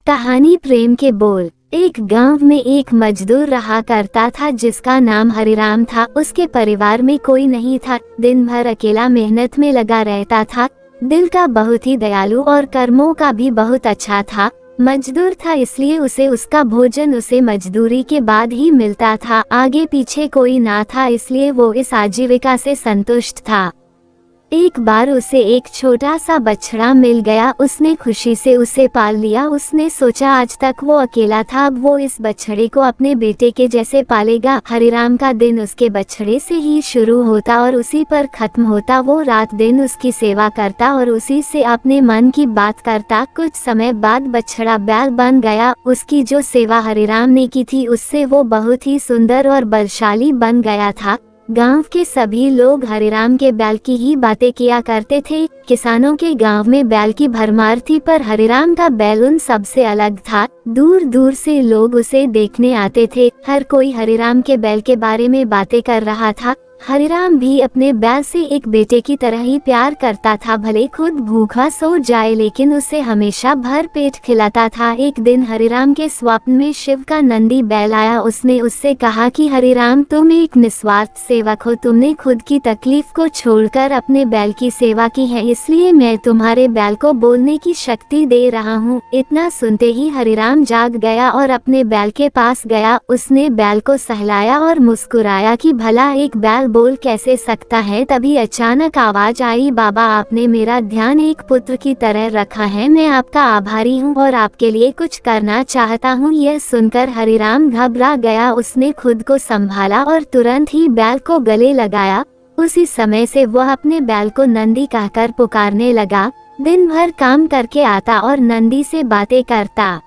कहानी प्रेम के बोल। एक गांव में एक मजदूर रहा करता था जिसका नाम हरिराम था। उसके परिवार में कोई नहीं था। दिन भर अकेला मेहनत में लगा रहता था। दिल का बहुत ही दयालु और कर्मों का भी बहुत अच्छा था। मजदूर था इसलिए उसे उसका भोजन उसे मजदूरी के बाद ही मिलता था। आगे पीछे कोई ना था इसलिए वो इस आजीविका से संतुष्ट था। एक बार उसे एक छोटा सा बछड़ा मिल गया। उसने खुशी से उसे पाल लिया। उसने सोचा आज तक वो अकेला था, अब वो इस बछड़े को अपने बेटे के जैसे पालेगा। हरिराम का दिन उसके बछड़े से ही शुरू होता और उसी पर खत्म होता। वो रात दिन उसकी सेवा करता और उसी से अपने मन की बात करता। कुछ समय बाद बछड़ा बैल बन गया। उसकी जो सेवा हरिराम ने की थी उससे वो बहुत ही सुंदर और बलशाली बन गया था। गांव के सभी लोग हरिराम के बैल की ही बातें किया करते थे। किसानों के गांव में बैल की भरमार थी, पर हरिराम का बैल उन सबसे अलग था। दूर दूर से लोग उसे देखने आते थे। हर कोई हरिराम के बैल के बारे में बातें कर रहा था। हरिराम भी अपने बैल से एक बेटे की तरह ही प्यार करता था। भले खुद भूखा सो जाए लेकिन उसे हमेशा भर पेट खिलाता था। एक दिन हरिराम के स्वप्न में शिव का नंदी बैल आया। उसने उससे कहा कि हरिराम, तुम एक निस्वार्थ सेवक हो। तुमने खुद की तकलीफ को छोड़कर अपने बैल की सेवा की है, इसलिए मैं तुम्हारे बैल को बोलने की शक्ति दे रहा हूँ। इतना सुनते ही हरिराम जाग गया और अपने बैल के पास गया। उसने बैल को सहलाया और मुस्कुराया कि भला एक बैल बोल कैसे सकता है। तभी अचानक आवाज आई, बाबा, आपने मेरा ध्यान एक पुत्र की तरह रखा है। मैं आपका आभारी हूँ और आपके लिए कुछ करना चाहता हूँ। यह सुनकर हरिराम घबरा गया। उसने खुद को संभाला और तुरंत ही बैल को गले लगाया। उसी समय से वह अपने बैल को नंदी कहकर पुकारने लगा। दिन भर काम करके आता और नंदी से बातें करता।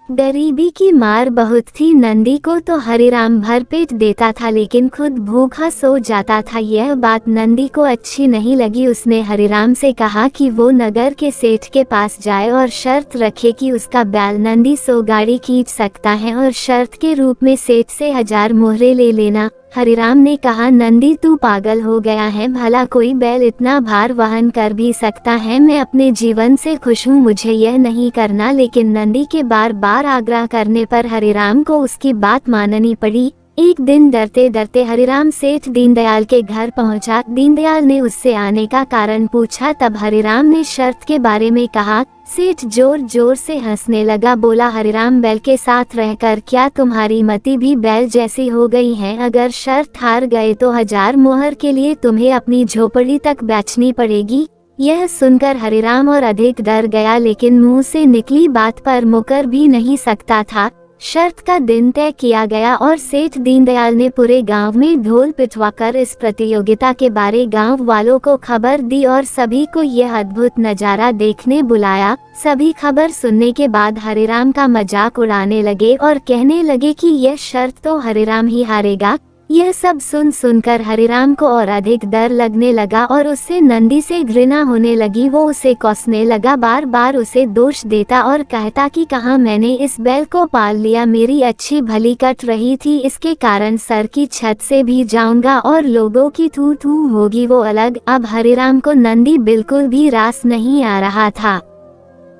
गरीबी की मार बहुत थी। नंदी को तो हरिराम भरपेट देता था लेकिन खुद भूखा सो जाता था। यह बात नंदी को अच्छी नहीं लगी। उसने हरिराम से कहा कि वो नगर के सेठ के पास जाए और शर्त रखे कि उसका बैल नंदी 100 गाड़ी खींच सकता है और शर्त के रूप में सेठ से 1000 मोहरे ले लेना। हरिराम ने कहा, नंदी, तू पागल हो गया है। भला कोई बैल इतना भार वहन कर भी सकता है? मैं अपने जीवन से खुश हूँ, मुझे यह नहीं करना। लेकिन नंदी के बार बार आग्रह करने पर हरिराम को उसकी बात माननी पड़ी। एक दिन डरते डरते हरिराम सेठ दीनदयाल के घर पहुंचा। दीनदयाल ने उससे आने का कारण पूछा। तब हरिराम ने शर्त के बारे में कहा। सेठ जोर जोर से हंसने लगा। बोला, हरिराम, बैल के साथ रहकर क्या तुम्हारी मति भी बैल जैसी हो गई है? अगर शर्त हार गए तो 1000 मोहर के लिए तुम्हें अपनी झोपड़ी तक बेचनी पड़ेगी। यह सुनकर हरिराम और अधिक डर गया, लेकिन मुंह से निकली बात पर मुकर भी नहीं सकता था। शर्त का दिन तय किया गया और सेठ दीनदयाल ने पूरे गांव में ढोल पिटवाकर इस प्रतियोगिता के बारे गांव वालों को खबर दी और सभी को यह अद्भुत नजारा देखने बुलाया। सभी खबर सुनने के बाद हरिराम का मजाक उड़ाने लगे और कहने लगे कि यह शर्त तो हरिराम ही हारेगा। यह सब सुनकर हरिराम को और अधिक डर लगने लगा और उससे नंदी से घृणा होने लगी। वो उसे कोसने लगा, बार बार उसे दोष देता और कहता कि कहाँ मैंने इस बैल को पाल लिया, मेरी अच्छी भली कट रही थी, इसके कारण सर की छत से भी जाऊंगा और लोगों की थू थू होगी वो अलग। अब हरिराम को नंदी बिल्कुल भी रास नहीं आ रहा था।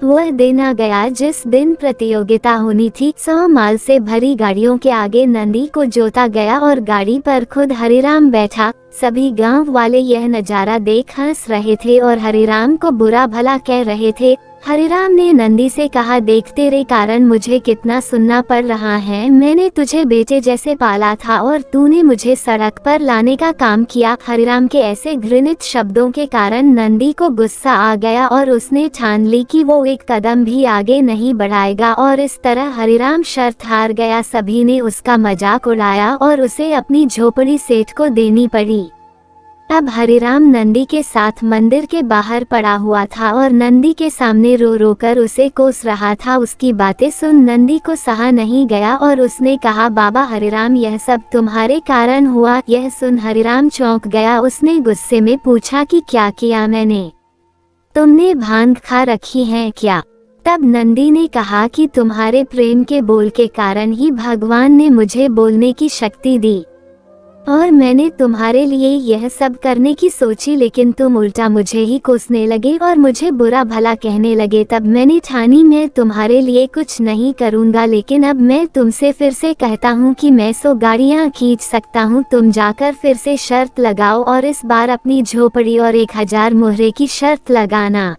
वह दिन आ गया जिस दिन प्रतियोगिता होनी थी। 100 माल से भरी गाड़ियों के आगे नंदी को जोता गया और गाड़ी पर खुद हरिराम बैठा। सभी गांव वाले यह नजारा देख हंस रहे थे और हरिराम को बुरा भला कह रहे थे। हरिराम ने नंदी से कहा, देख, तेरे कारण मुझे कितना सुनना पड़ रहा है। मैंने तुझे बेटे जैसे पाला था और तूने मुझे सड़क पर लाने का काम किया। हरिराम के ऐसे घृणित शब्दों के कारण नंदी को गुस्सा आ गया और उसने ठान ली कि वो एक कदम भी आगे नहीं बढ़ाएगा और इस तरह हरिराम शर्त हार गया। सभी ने उसका मजाक उड़ाया और उसे अपनी झोपड़ी सेठ को देनी पड़ी। अब हरिराम नंदी के साथ मंदिर के बाहर पड़ा हुआ था और नंदी के सामने रो रो कर उसे कोस रहा था। उसकी बातें सुन नंदी को सहा नहीं गया और उसने कहा, बाबा हरिराम, यह सब तुम्हारे कारण हुआ। यह सुन हरिराम चौंक गया। उसने गुस्से में पूछा कि क्या किया मैंने? तुमने भांग खा रखी है क्या? तब नंदी ने कहा कि तुम्हारे प्रेम के बोल के कारण ही भगवान ने मुझे बोलने की शक्ति दी। और मैंने तुम्हारे लिए यह सब करने की सोची, लेकिन तुम उल्टा मुझे ही कोसने लगे और मुझे बुरा भला कहने लगे। तब मैंने ठानी मैं तुम्हारे लिए कुछ नहीं करूँगा, लेकिन अब मैं तुमसे फिर से कहता हूँ कि मैं 100 गाड़ियाँ खींच सकता हूँ। तुम जाकर फिर से शर्त लगाओ और इस बार अपनी झोपड़ी और 1000 मोहरे की शर्त लगाना।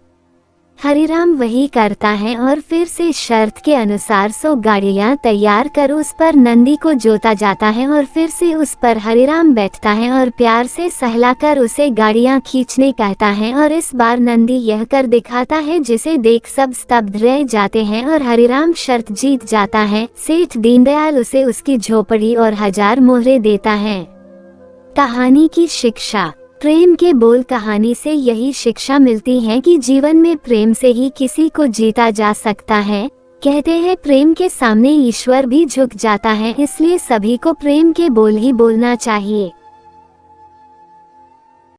हरिराम वही करता है और फिर से शर्त के अनुसार 100 गाड़ियां तैयार कर उस पर नंदी को जोता जाता है और फिर से उस पर हरिराम बैठता है और प्यार से सहलाकर उसे गाड़ियां खींचने कहता है। और इस बार नंदी यह कर दिखाता है जिसे देख सब स्तब्ध रह जाते हैं और हरिराम शर्त जीत जाता है। सेठ दीनदयाल उसे उसकी झोपड़ी और 1000 मोहरे देता है। कहानी की शिक्षा। प्रेम के बोल कहानी से यही शिक्षा मिलती है कि जीवन में प्रेम से ही किसी को जीता जा सकता है। कहते हैं प्रेम के सामने ईश्वर भी झुक जाता है, इसलिए सभी को प्रेम के बोल ही बोलना चाहिए।